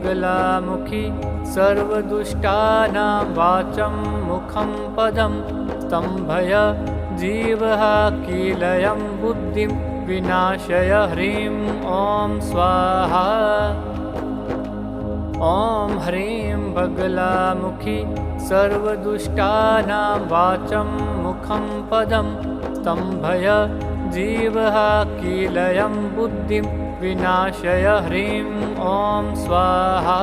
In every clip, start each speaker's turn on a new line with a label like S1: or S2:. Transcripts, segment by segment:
S1: बगलामुखी सर्वदुष्टानां वाचं मुखं पदं स्तम्भय जीवः कीलयं बुद्धिं विनाशय ह्रीं ॐ स्वाहा। ॐ ह्रीं बगलामुखी सर्वदुष्टानां वाचं मुखं पदं स्तम्भय जीवः कीलयं बुद्धिं विनाशय ह्रीं ॐ स्वाहा।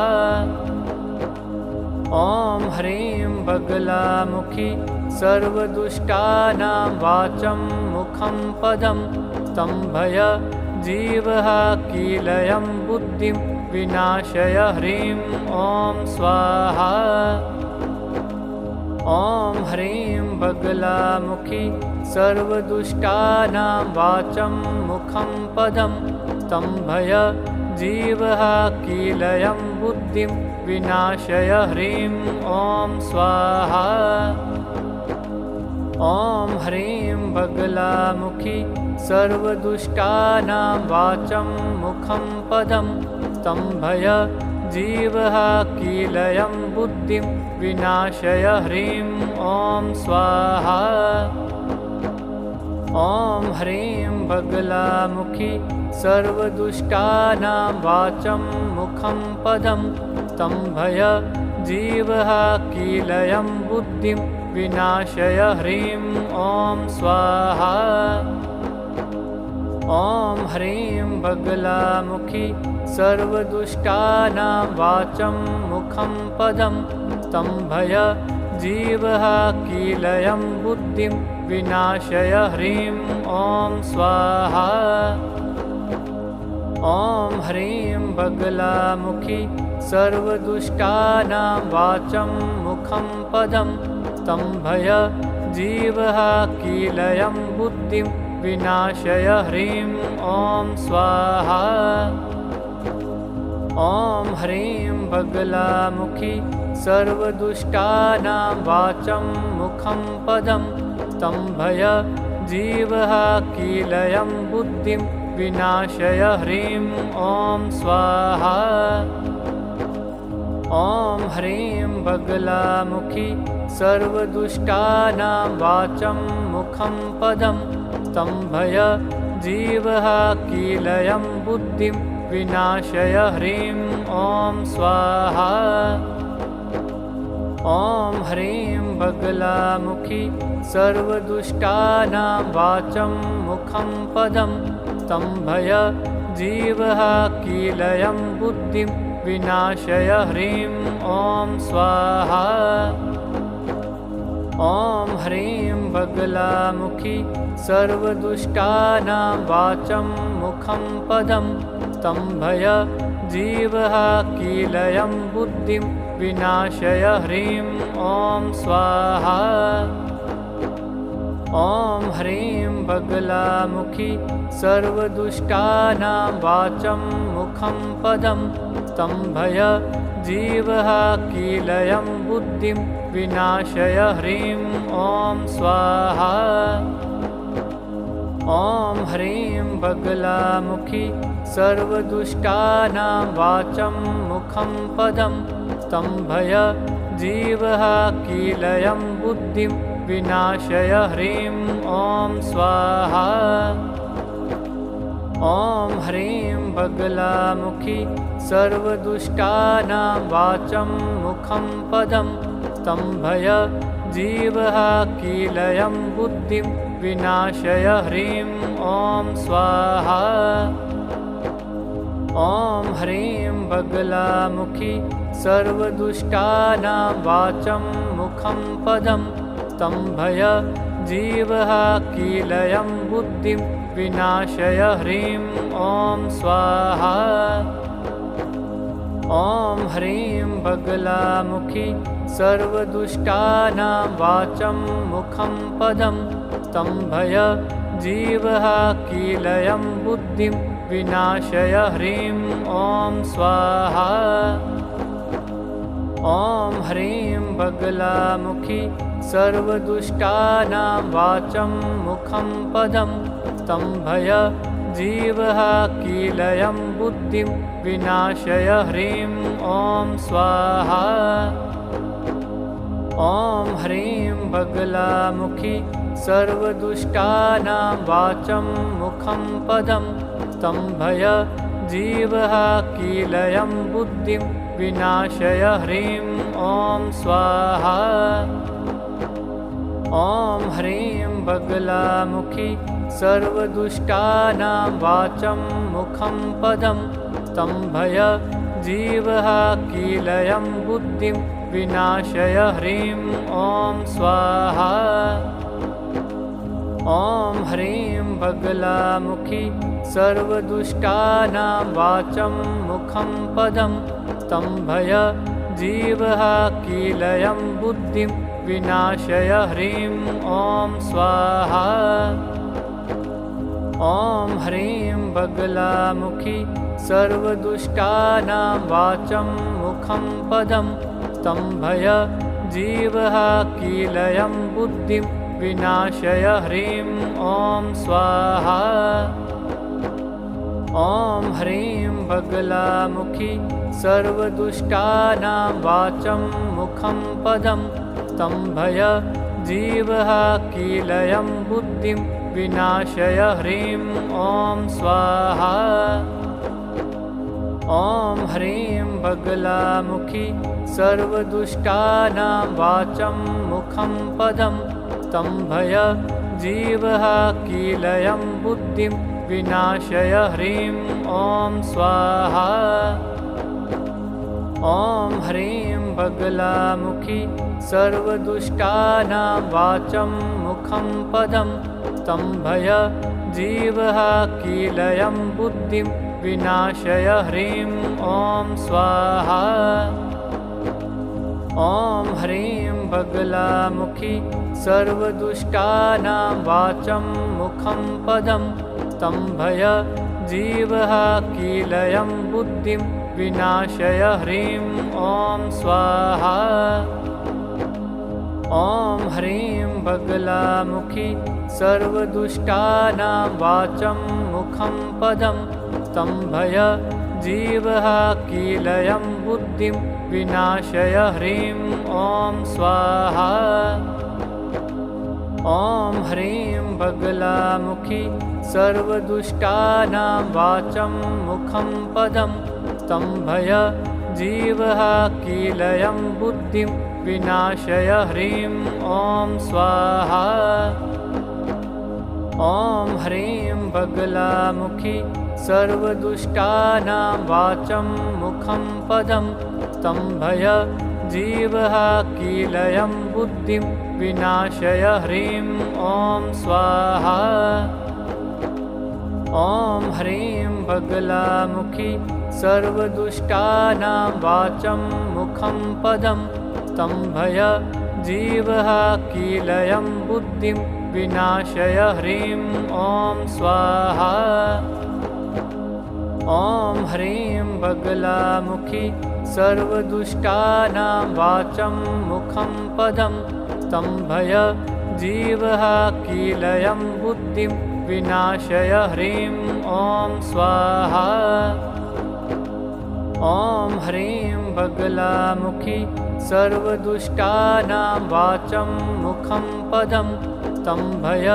S1: ॐ ह्रीं बगलामुखी सर्वदुष्टानां वाचं मुखं पदं स्तम्भय जीवः कीलयं बुद्धिं विनाशय ह्रीं ॐ स्वाहा। ॐ ह्रीं बगलामुखी सर्वदुष्टानां वाचं मुखं पदं स्तम्भय जीवः कीलयं बुद्धिं विनाशय ह्रीं ॐ स्वाहा। ॐ ह्रीं बगलामुखी सर्वदुष्टानां वाचं मुखं पदं स्तम्भय जीवः कीलयं बुद्धिं विनाशय ह्रीं ॐ स्वाहा। ॐ ह्रीं बगलामुखी सर्वदुष्टानां वाचं मुखं पदं स्तम्भय जीवः कीलयं बुद्धिं विनाशय ह्रीं ॐ स्वाहा। ॐ ह्रीं बगलामुखी सर्वदुष्टानां वाचं मुखं पदं स्तम्भय जीवः कीलयं बुद्धिं विनाशय ह्रीं ॐ स्वाहा। ॐ ह्रीं बगलामुखी सर्वदुष्टानां वाचं मुखं पदं स्तम्भय जीवः कीलयं बुद्धिं विनाशय ह्रीं ॐ स्वाहा। ॐ ह्रीं बगलामुखी सर्वदुष्टानां वाचं मुखं पदं स्तम्भय जीवः कीलयं बुद्धिं विनाशय ह्रीं ॐ स्वाहा। ॐ ह्रीं बगलामुखी सर्वदुष्टानां वाचं मुखं पदं स्तम्भय जीवः कीलयं बुद्धिं विनाशय ह्रीं ॐ स्वाहा। ॐ ह्रीं बगलामुखी सर्वदुष्टानां वाचं मुखं पदं स्तम्भय जीवः कीलयं बुद्धिं विनाशय ह्रीं ॐ स्वाहा। ॐ ह्रीं बगलामुखी सर्वदुष्टानां वाचं मुखं पदं स्तम्भय जीवः कीलयं बुद्धिं विनाशय ह्रीं ॐ स्वाहा। ॐ ह्रीं बगलामुखी सर्वदुष्टानां वाचं मुखं पदं स्तम्भय जीवः कीलयं बुद्धिं विनाशय ह्रीं ॐ स्वाहा। ॐ ह्रीं बगलामुखी सर्वदुष्टानां वाचं मुखं पदं स्तम्भय जीवः कीलयं बुद्धिं विनाशय ह्रीं ॐ स्वाहा। ॐ ह्रीं बगलामुखी सर्वदुष्टानां वाचं मुखं पदं स्तम्भय जीवः कीलयं बुद्धिं विनाशय ह्रीं ॐ स्वाहा। ॐ ह्रीं बगलामुखी सर्वदुष्टानां वाचं मुखं पदं स्तम्भय जीवः कीलयं बुद्धिं विनाशय ह्रीं ॐ स्वाहा। ॐ ह्रीं बगलामुखी सर्वदुष्टानां वाचं मुखं पदं स्तम्भय जीवः कीलयं बुद्धिं विनाशय ह्रीं ॐ स्वाहा। ॐ ह्रीं बगलामुखी सर्वदुष्टानां वाचं मुखं पदं स्तम्भय जीवः कीलयं बुद्धिं विनाशय ह्रीं ॐ स्वाहा। ॐ ह्रीं बगलामुखी सर्वदुष्टानां वाचं मुखं पदं स्तम्भय जीवः कीलयं बुद्धिं विनाशय ह्रीं ॐ स्वाहा। ॐ ह्रीं बगलामुखी सर्वदुष्टानां वाचं मुखं पदं स्तम्भय जीवः कीलयं बुद्धिं विनाशय ह्रीं ॐ स्वाहा। ॐ ह्रीं बगलामुखी सर्वदुष्टानां वाचं मुखं पदं स्तम्भय जीवः कीलयं बुद्धिं विनाशय ह्रीं ॐ स्वाहा। ॐ ह्रीं बगलामुखी सर्वदुष्टानां वाचं मुखं पदं स्तम्भय जीवः कीलयं बुद्धिं विनाशय ह्रीं ॐ स्वाहा। ॐ ह्रीं बगलामुखी सर्वदुष्टानां वाचं मुखं पदं स्तम्भय जीवः कीलयं बुद्धिं विनाशय ह्रीं ॐ स्वाहा। ॐ ह्रीं बगलामुखी सर्वदुष्टानां वाचं मुखं पदं स्तम्भय जीवः कीलयं बुद्धिं विनाशय ह्रीं ॐ स्वाहा। ॐ ह्रीं बगलामुखी सर्वदुष्टानां वाचं मुखं पदं स्तम्भय जीवः कीलयं बुद्धिं विनाशय ह्रीं ॐ स्वाहा। ॐ ह्रीं बगलामुखी सर्वदुष्टानां वाचं मुखं पदं स्तम्भय जीवः कीलयं बुद्धिं विनाशय ह्रीं ॐ स्वाहा। ॐ ह्रीं बगलामुखी सर्वदुष्टानां वाचं मुखं पदं स्तम्भय जीवः कीलयं बुद्धिं विनाशय ह्रीं ॐ स्वाहा। ॐ ह्रीं बगलामुखी सर्वदुष्टानां वाचं मुखं पदं स्तम्भय जीवः कीलयं बुद्धिं विनाशय ह्रीं ॐ स्वाहा। ॐ ह्रीं बगलामुखी सर्वदुष्टानां वाचं मुखं पदं स्तम्भय जीवः कीलयं बुद्धिं विनाशय ह्रीं ॐ स्वाहा। ॐ ह्रीं बगलामुखी सर्वदुष्टानां वाचं मुखं पदं स्तम्भय जीवः कीलयं बुद्धिं विनाशय ह्रीं ॐ स्वाहा। ॐ ह्रीं बगलामुखी सर्वदुष्टानां वाचं मुखं पदं स्तम्भय जीवः कीलयं बुद्धिं विनाशय ह्रीं ॐ स्वाहा। ॐ ह्रीं बगलामुखी सर्वदुष्टानां वाचं मुखं पदं स्तम्भय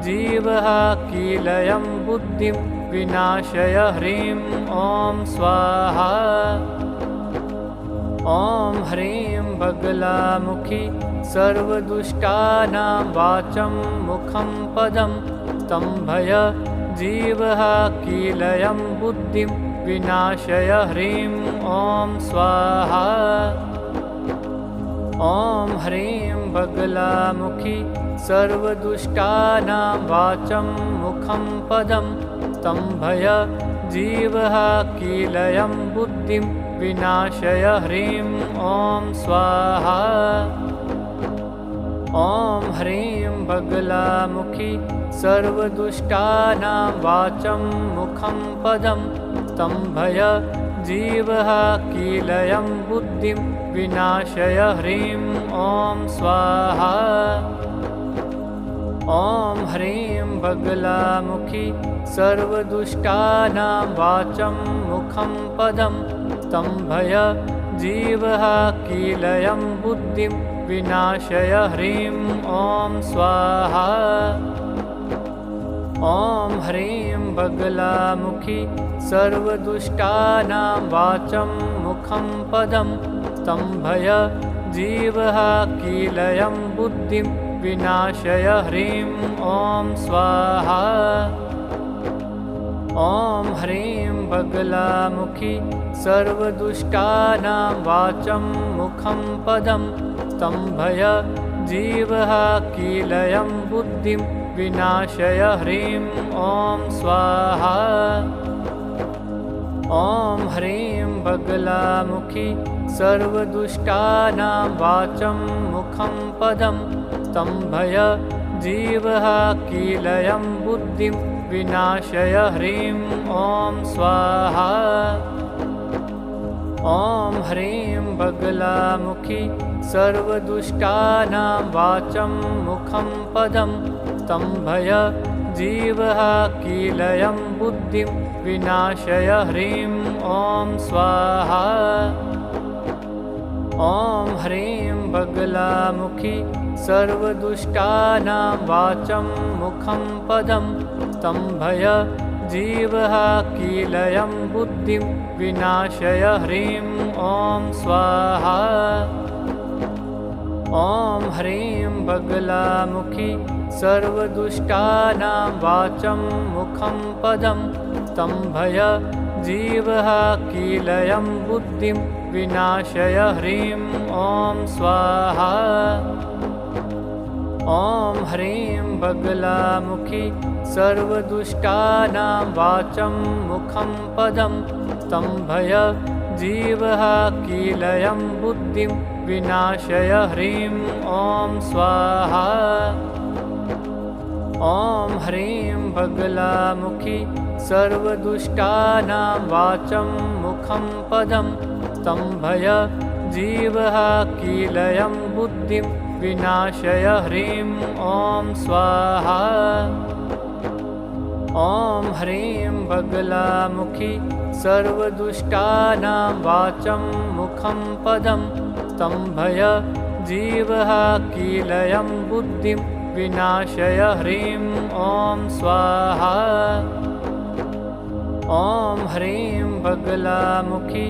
S1: जीवः कीलयं बुद्धिं विनाशय ह्रीं ॐ स्वाहा। ॐ ह्रीं बगलामुखी सर्वदुष्टानां वाचं मुखं पदं स्तम्भय जीवः कीलयं बुद्धिं विनाशय ह्रीं ॐ स्वाहा। ॐ ह्रीं बगलामुखी सर्वदुष्टानां वाचं मुखं पदं स्तम्भय जीवः कीलयं बुद्धिं विनाशय ह्रीं ॐ स्वाहा। ॐ ह्रीं बगलामुखी सर्वदुष्टानां वाचं मुखं पदं स्तम्भय जीवः कीलयं बुद्धिं विनाशय ह्रीं ॐ स्वाहा। ॐ ह्रीं बगलामुखी सर्वदुष्टानां वाचं मुखं पदं स्तम्भय जीवः कीलयं बुद्धिं विनाशय ह्रीं ॐ स्वाहा। ॐ ह्रीं बगलामुखी सर्वदुष्टानां वाचं मुखं पदं स्तम्भय जीवः कीलयं बुद्धिं विनाशय ह्रीं ॐ स्वाहा। ॐ ह्रीं बगलामुखी सर्वदुष्टानां वाचं मुखं पदं स्तम्भय जीवः कीलयं बुद्धिं विनाशय ह्रीं ॐ स्वाहा। ॐ ह्रीं बगलामुखी सर्वदुष्टानां वाचं मुखं पदं स्तम्भय जीवः कीलयं बुद्धिं विनाशय ह्रीं ॐ स्वाहा। ॐ ह्रीं बगलामुखी सर्वदुष्टानां वाचं मुखं पदं स्तम्भय जीवः कीलयं बुद्धिं विनाशय ह्रीं ॐ स्वाहा। ॐ ह्रीं बगलामुखी सर्वदुष्टानां वाचं मुखं पदं स्तम्भय जीवः कीलयं बुद्धिं विनाशय ह्रीं ॐ स्वाहा। ॐ ह्रीं बगलामुखी सर्वदुष्टानां वाचं मुखं पदं स्तम्भय जीवः कीलयं बुद्धिं विनाशय ह्रीं ॐ स्वाहा। ॐ ह्रीं बगलामुखी सर्वदुष्टानां वाचं मुखं पदं स्तम्भय जीवः कीलयं बुद्धिं विनाशय ह्रीं ॐ स्वाहा। ॐ ह्रीं बगलामुखी सर्वदुष्टानां वाचं मुखं पदं स्तम्भय जीवः कीलयं बुद्धिं विनाशय ह्रीं ॐ स्वाहा। ॐ ह्रीं बगलामुखी सर्वदुष्टानां वाचं मुखं पदं स्तम्भय जीवः कीलयं बुद्धिं विनाशय ह्रीं ॐ स्वाहा। ॐ ह्रीं बगलामुखी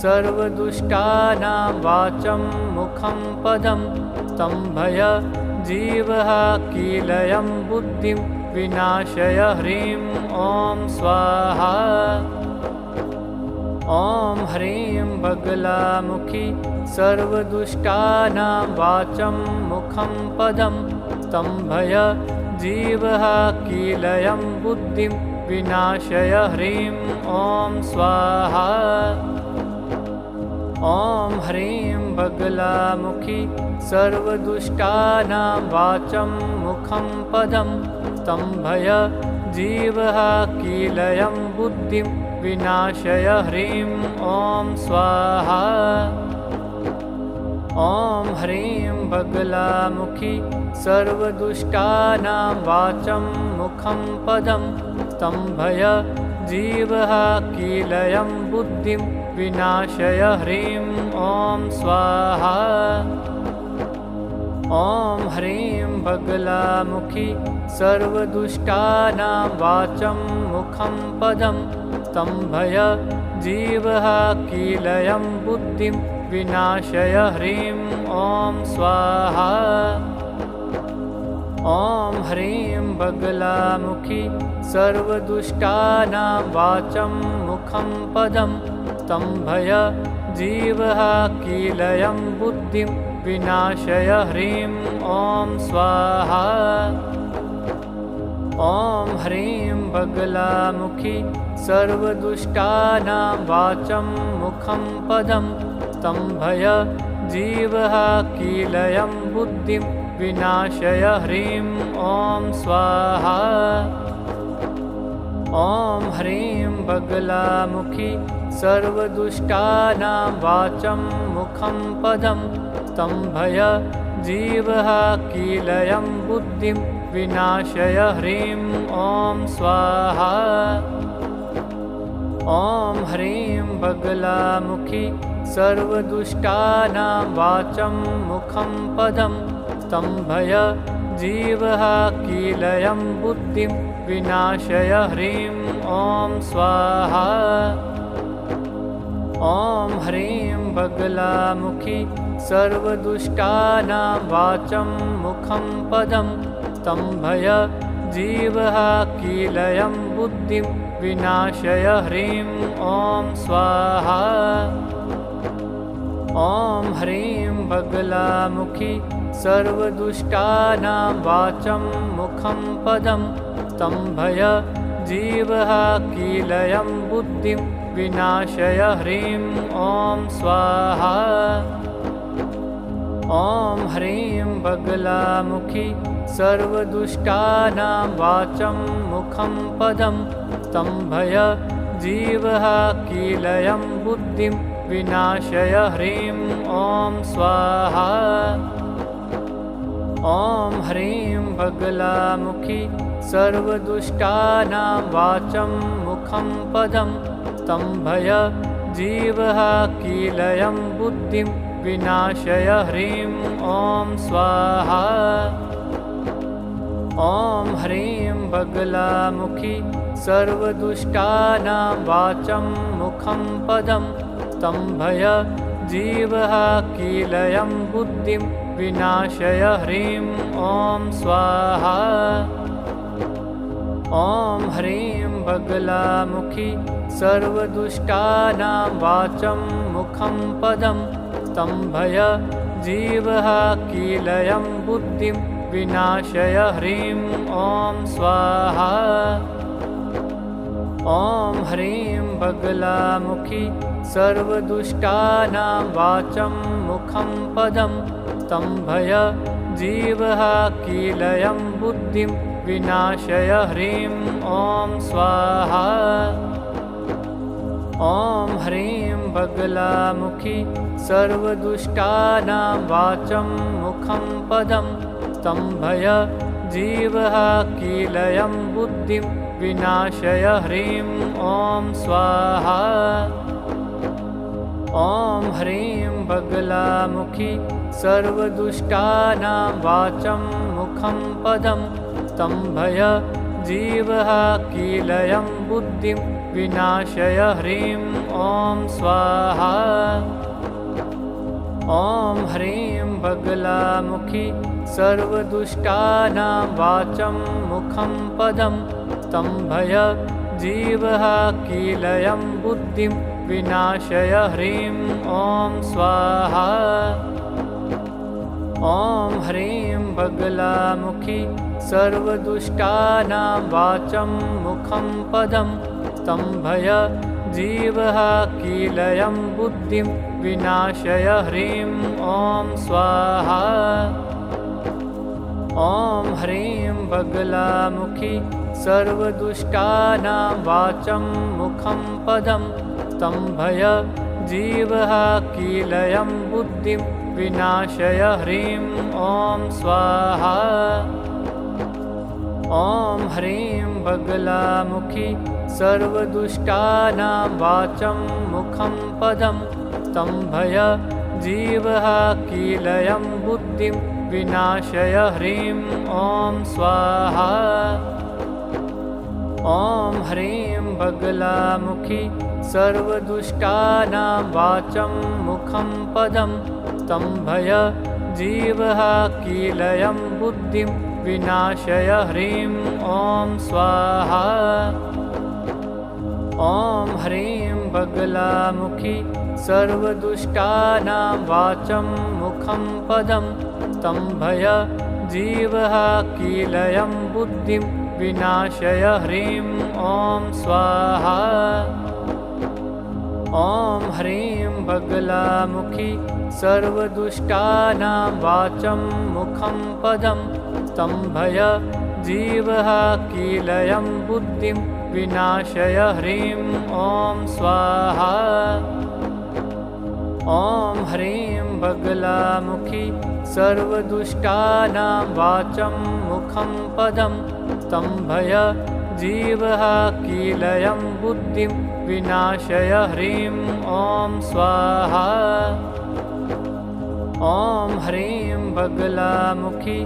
S1: सर्वदुष्टानां वाचं मुखं पदं स्तम्भय जीवः कीलयं बुद्धिं विनाशय ह्रीं ॐ स्वाहा। ॐ ह्रीं बगलामुखी सर्वदुष्टानां वाचं मुखं पदं स्तम्भय जीवः कीलयं बुद्धिं विनाशय ह्रीं ॐ स्वाहा। ॐ ह्रीं बगलामुखी सर्वदुष्टानां वाचं मुखं पदं स्तम्भय जीवः कीलयं बुद्धिं विनाशय ह्रीं ॐ स्वाहा। ॐ ह्रीं बगलामुखी सर्वदुष्टानां वाचं मुखं पदं स्तम्भय जीवः कीलयं बुद्धिं विनाशय ह्रीं ॐ स्वाहा। ॐ ह्रीं बगलामुखी सर्वदुष्टानां वाचं मुखं पदं स्तम्भय जीवः कीलयं बुद्धिं विनाशय ह्रीं ॐ स्वाहा। ॐ ह्रीं बगलामुखी सर्वदुष्टानां वाचं मुखं पदं स्तम्भय जीवः कीलयं बुद्धिं विनाशय ह्रीं ॐ स्वाहा। ॐ ह्रीं बगलामुखी सर्वदुष्टानां वाचं मुखं पदं स्तम्भय जीवः कीलयं बुद्धिं विनाशय ह्रीं ॐ स्वाहा। ॐ ह्रीं बगलामुखी सर्वदुष्टानां वाचं मुखं पदं स्तम्भय जीवः कीलयं बुद्धिं विनाशय ह्रीं ॐ स्वाहा। ॐ ह्रीं बगलामुखी सर्वदुष्टानां वाचं मुखं पदं स्तम्भय जीवः कीलयं बुद्धिं विनाशय ह्रीं ॐ स्वाहा। ॐ ह्रीं बगलामुखी सर्वदुष्टानां वाचं मुखं पदं स्तम्भय जीवः कीलयं बुद्धिं विनाशय ह्रीं ॐ स्वाहा। ॐ ह्रीं बगलामुखी सर्वदुष्टानां वाचं मुखं पदं स्तम्भय जीवः कीलयं बुद्धिं विनाशय ह्रीं ॐ स्वाहा। ॐ ह्रीं बगलामुखी सर्वदुष्टानां वाचं मुखं पदं स्तम्भय जीवः कीलयं बुद्धिं विनाशय ह्रीं ॐ स्वाहा। ॐ ह्रीं बगलामुखी सर्वदुष्टानां वाचं मुखं पदं स्तम्भय जीवः कीलयं बुद्धिं विनाशय ह्रीं ॐ स्वाहा। ॐ ह्रीं बगलामुखी सर्वदुष्टानां वाचं मुखं पदं स्तम्भय जीवः कीलयं बुद्धिं विनाशय ह्रीं ॐ स्वाहा। ॐ ह्रीं बगलामुखी सर्वदुष्टानां वाचं मुखं पदं स्तम्भय जीवः कीलयं बुद्धिं विनाशय ह्रीं ॐ स्वाहा। ॐ ह्रीं बगलामुखी सर्वदुष्टानां वाचं मुखं पदं स्तम्भय जीवः कीलयं बुद्धिं विनाशय ह्रीं ॐ स्वाहा। ॐ ह्रीं बगलामुखी सर्वदुष्टानां वाचं मुखं पदं स्तम्भय जीवः कीलयं बुद्धिं विनाशय ह्रीं ॐ स्वाहा। ॐ ह्रीं बगलामुखी सर्वदुष्टानां वाचं मुखं पदं स्तम्भय जीवः कीलयं बुद्धिं विनाशय ह्रीं ॐ स्वाहा। ॐ ह्रीं बगलामुखी सर्वदुष्टानां वाचं मुखं पदं स्तम्भय जीवः कीलयं बुद्धिं विनाशय ह्रीं ॐ स्वाहा। ॐ ह्रीं बगलामुखी सर्वदुष्टानां वाचं मुखं पदं स्तम्भय जीवः कीलयं बुद्धिं विनाशय ह्रीं ॐ स्वाहा। ॐ ह्रीं बगलामुखी सर्वदुष्टानां वाचं मुखं पदं स्तम्भय जीवः कीलयं बुद्धिं विनाशय ह्रीं ॐ स्वाहा। ॐ ह्रीं बगलामुखी सर्वदुष्टानां वाचं मुखं पदं स्तम्भय जीवः कीलयं बुद्धिं विनाशय ह्रीं ॐ स्वाहा। ॐ ह्रीं बगलामुखी सर्वदुष्टानां वाचं मुखं पदं स्तम्भय जीवः कीलयं बुद्धिं विनाशय ह्रीं ॐ स्वाहा। ॐ ह्रीं बगलामुखी सर्वदुष्टानां वाचं मुखं पदं स्तम्भय जीवः कीलयं बुद्धिं विनाशय ह्रीं ॐ स्वाहा। ॐ ह्रीं बगलामुखी सर्वदुष्टानां वाचं मुखं पदं स्तम्भय जीवः कीलयं बुद्धिं विनाशय ह्रीं ॐ स्वाहा। ॐ ह्रीं बगलामुखी सर्वदुष्टानां वाचं मुखं पदं स्तम्भय जीवः कीलयं बुद्धिं विनाशय ह्रीं ॐ स्वाहा। ॐ ह्रीं बगलामुखी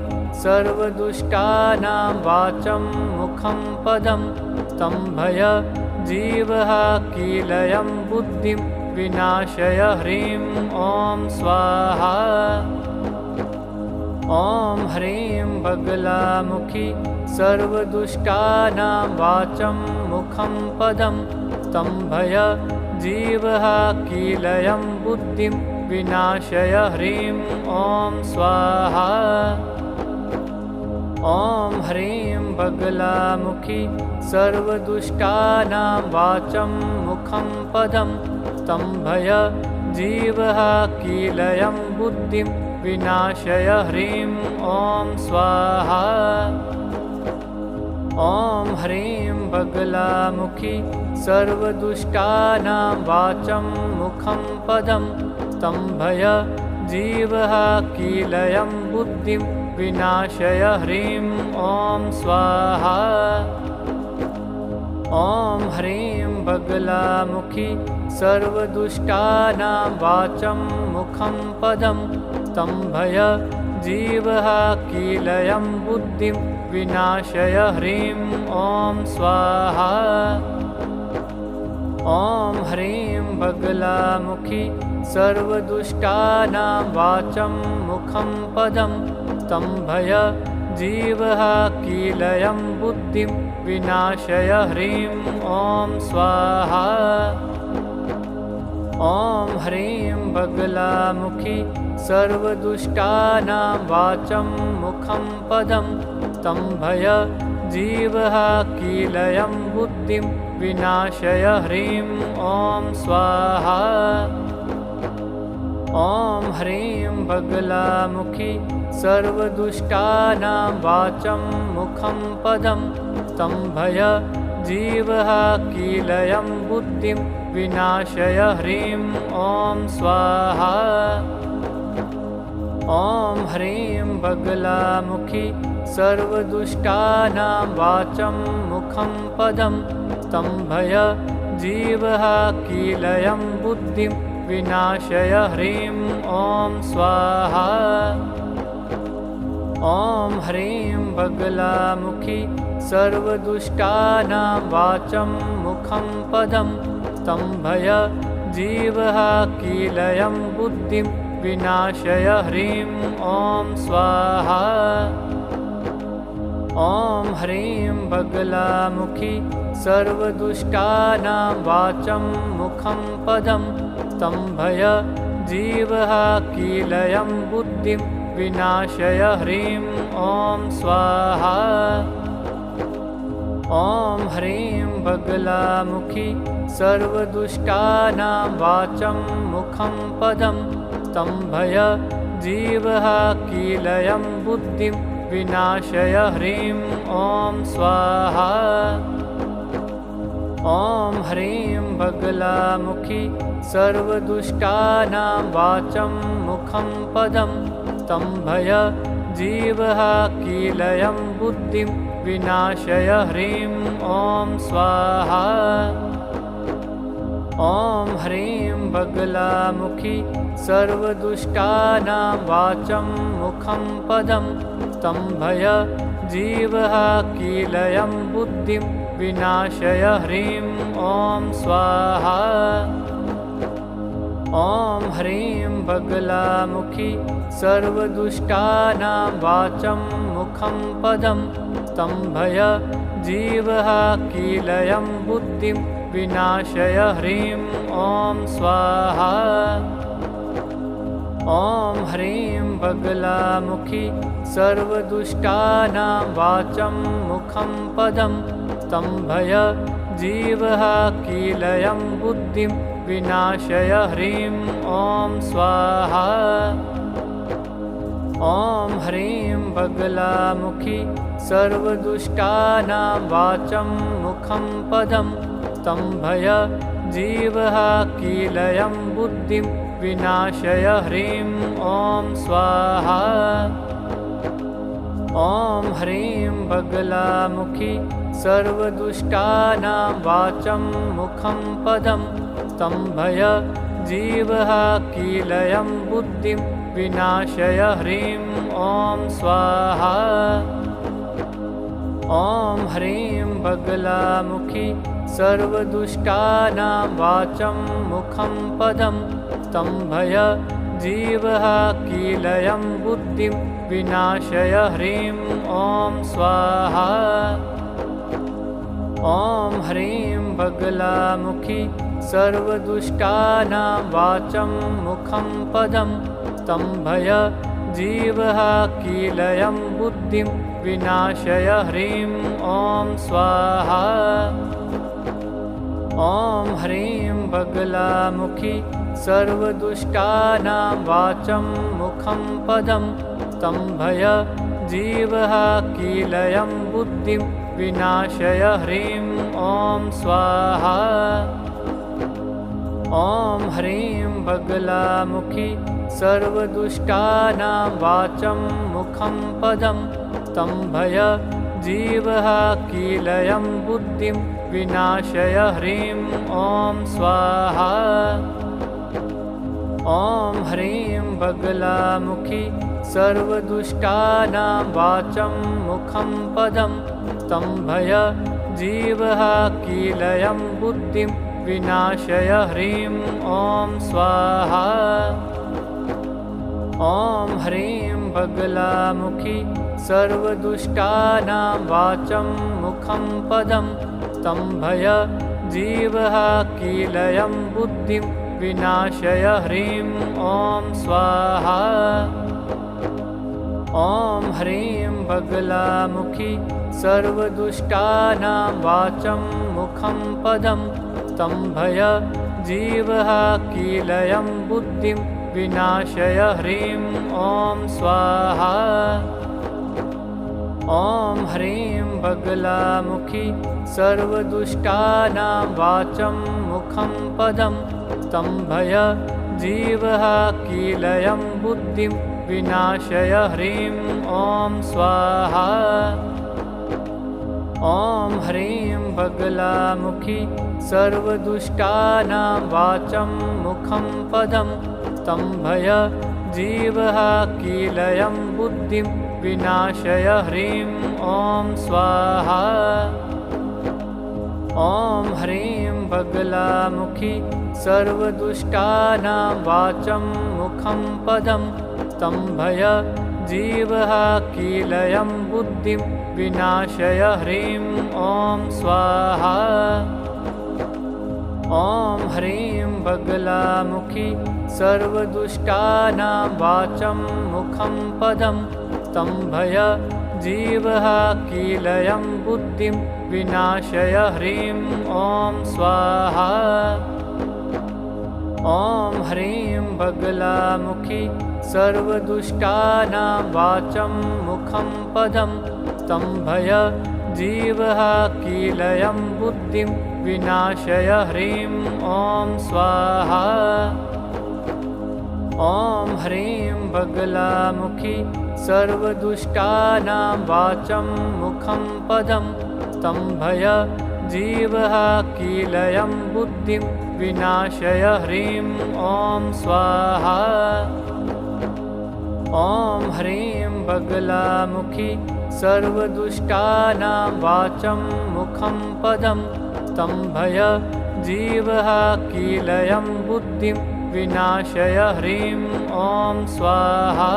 S1: सर्वदुष्टानां वाचं मुखं पदं स्तम्भय जीवः कीलयं बुद्धिं विनाशय ह्रीं ॐ स्वाहा। ॐ ह्रीं बगलामुखी सर्वदुष्टानां वाचं मुखं पदं स्तम्भय जीवः कीलयं बुद्धिं विनाशय ह्रीं ॐ स्वाहा। ॐ ह्रीं बगलामुखी सर्वदुष्टानां वाचं मुखं पदं स्तम्भय जीवः कीलयं बुद्धिं विनाशय ह्रीं ॐ स्वाहा। ॐ ह्रीं बगलामुखी सर्वदुष्टानां वाचं मुखं पदं स्तम्भय जीवः कीलयं बुद्धिं विनाशय ह्रीं ॐ स्वाहा। ॐ ह्रीं बगलामुखी सर्वदुष्टानां वाचं मुखं पदं स्तम्भय जीवः कीलयं बुद्धिं विनाशय ह्रीं ॐ स्वाहा। ॐ ह्रीं बगलामुखी सर्वदुष्टानां वाचं मुखं पदं स्तम्भय जीवः कीलयं बुद्धिं विनाशय ह्रीं ॐ स्वाहा। ॐ ह्रीं बगलामुखी सर्वदुष्टानां वाचं मुखं पदं स्तम्भय जीवः कीलयं बुद्धिं विनाशय ह्रीं ॐ स्वाहा। ॐ ह्रीं बगलामुखी सर्वदुष्टानां वाचं मुखं पदं स्तम्भय जीवः कीलयं बुद्धिं विनाशय ह्रीं ॐ स्वाहा। ॐ ह्रीं बगलामुखी सर्वदुष्टानां वाचं मुखं पदं स्तम्भय जीवः कीलयं बुद्धिं विनाशय ह्रीं ॐ स्वाहा। ॐ ह्रीं बगलामुखी सर्वदुष्टानां वाचं मुखं पदं स्तम्भय जीवः कीलयं बुद्धिं विनाशय ह्रीं ॐ स्वाहा। ॐ ह्रीं बगलामुखी सर्वदुष्टानां वाचं मुखं पदं स्तम्भय जीवः कीलयं बुद्धिं विनाशय ह्रीं ॐ स्वाहा। ॐ ह्रीं बगलामुखी सर्वदुष्टानां वाचं मुखं पदं स्तम्भय जीवः कीलयं बुद्धिं विनाशय ह्रीं ॐ स्वाहा। ॐ ह्रीं बगलामुखी सर्वदुष्टानां वाचं मुखं पदं स्तम्भय जीवः कीलयं बुद्धिं विनाशय ह्रीं ॐ स्वाहा। ॐ ह्रीं बगलामुखी सर्वदुष्टानां वाचं मुखं पदं स्तम्भय जीवः कीलयं बुद्धिं विनाशय ह्रीं ॐ स्वाहा। ॐ ह्रीं बगलामुखी सर्वदुष्टानां वाचं मुखं पदं स्तम्भय जीवः कीलयं बुद्धिं विनाशय ह्रीं ॐ स्वाहा। ॐ ह्रीं बगलामुखी सर्वदुष्टानां वाचं मुखं पदं स्तम्भय जीवः कीलयं बुद्धिं विनाशय ह्रीं ॐ स्वाहा। ॐ ह्रीं बगलामुखी सर्वदुष्टानां वाचं मुखं पदं स्तम्भय जीवः कीलयं बुद्धिं विनाशय ह्रीं ॐ स्वाहा। ॐ ह्रीं बगलामुखी सर्वदुष्टानां वाचं मुखं पदं स्तम्भय जीवः कीलयं बुद्धिं विनाशय ह्रीं ॐ स्वाहा। ॐ ह्रीं बगलामुखी सर्वदुष्टानां वाचं मुखं पदं स्तम्भय जीवः कीलयं बुद्धिं विनाशय ह्रीं ॐ स्वाहा। ॐ ह्रीं बगलामुखी सर्वदुष्टानां वाचं मुखं पदं स्तम्भय जीवः कीलयं बुद्धिं विनाशय ह्रीं ॐ स्वाहा। ॐ ह्रीं बगलामुखी सर्वदुष्टानां वाचं मुखं पदं स्तम्भय जीवः कीलयं बुद्धिं विनाशय ह्रीं ॐ स्वाहा। ॐ ह्रीं बगलामुखी सर्वदुष्टानां वाचं मुखं पदं स्तम्भय जीवः कीलयं बुद्धिं विनाशय ह्रीं ॐ स्वाहा। ॐ ह्रीं बगलामुखी सर्वदुष्टानां वाचं मुखं पदं स्तम्भय जीवः कीलयं बुद्धिं विनाशय ह्रीं ॐ स्वाहा। ॐ ह्रीं बगलामुखी सर्वदुष्टानां वाचं मुखं पदं स्तम्भय जीवः कीलयं बुद्धिं विनाशय ह्रीं ॐ स्वाहा। ॐ ह्रीं बगलामुखी सर्वदुष्टानां वाचं मुखं पदं स्तम्भय जीवः कीलयं बुद्धिं विनाशय ह्रीं ॐ स्वाहा। ॐ ह्रीं बगलामुखी सर्वदुष्टानां वाचं मुखं पदं स्तम्भय जीवः कीलयं बुद्धिं विनाशय ह्रीं ॐ स्वाहा। ॐ ह्रीं बगलामुखी सर्वदुष्टानां वाचं मुखं पदं स्तम्भय जीवः कीलयं बुद्धिं विनाशय ह्रीं ॐ स्वाहा। ॐ ह्रीं बगलामुखी सर्वदुष्टानां वाचं मुखं पदं स्तम्भय जीवः कीलयं बुद्धिं विनाशय ह्रीं ॐ स्वाहा। ॐ ह्रीं बगलामुखी सर्वदुष्टानां वाचं मुखं पदं स्तम्भय जीवः कीलयं बुद्धिं विनाशय ह्रीं ॐ स्वाहा। ॐ ह्रीं बगलामुखी सर्वदुष्टानां वाचं मुखं पदं स्तम्भय जीवः कीलयं बुद्धिं विनाशय ह्रीं ॐ स्वाहा। ॐ ह्रीं बगलामुखी सर्वदुष्टानां वाचं मुखं पदं स्तम्भय जीवः कीलयं बुद्धिं विनाशय ह्रीं ॐ स्वाहा। ॐ ह्रीं बगलामुखी सर्वदुष्टानां वाचं मुखं पदं स्तम्भय जीवः कीलयं बुद्धिं विनाशय ह्रीं ॐ स्वाहा।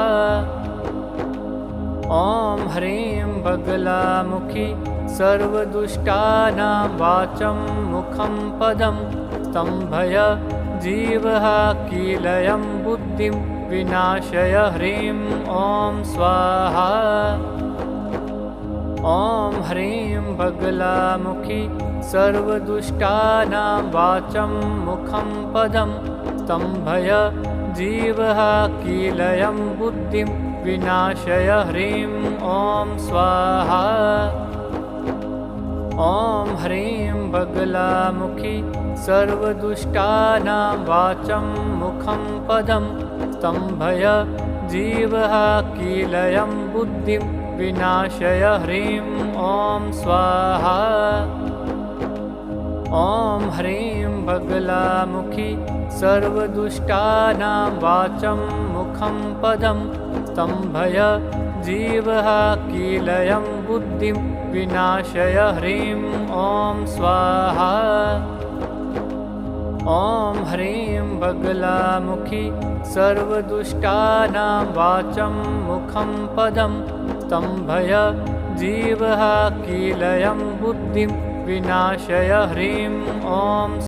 S1: ॐ ह्रीं बगलामुखी सर्वदुष्टानां वाचं मुखं पदं स्तम्भय जीवः कीलयं बुद्धिं विनाशय ह्रीं ॐ स्वाहा। ॐ ह्रीं बगलामुखी सर्वदुष्टानां वाचं मुखं पदं स्तम्भय जीवः कीलयं बुद्धिं विनाशय ह्रीं ॐ स्वाहा। ॐ ह्रीं बगलामुखी सर्वदुष्टानां वाचं मुखं पदं स्तम्भय जीवः कीलयं बुद्धिं विनाशय ह्रीं ॐ स्वाहा। ॐ ह्रीं बगलामुखी सर्वदुष्टानां वाचं मुखं पदं स्तम्भय जीवः कीलयं बुद्धिं विनाशय ह्रीं ॐ स्वाहा। ॐ ह्रीं बगलामुखी सर्वदुष्टानां वाचं मुखं पदं स्तम्भय जीवः कीलयं बुद्धिं विनाशय ह्रीं ॐ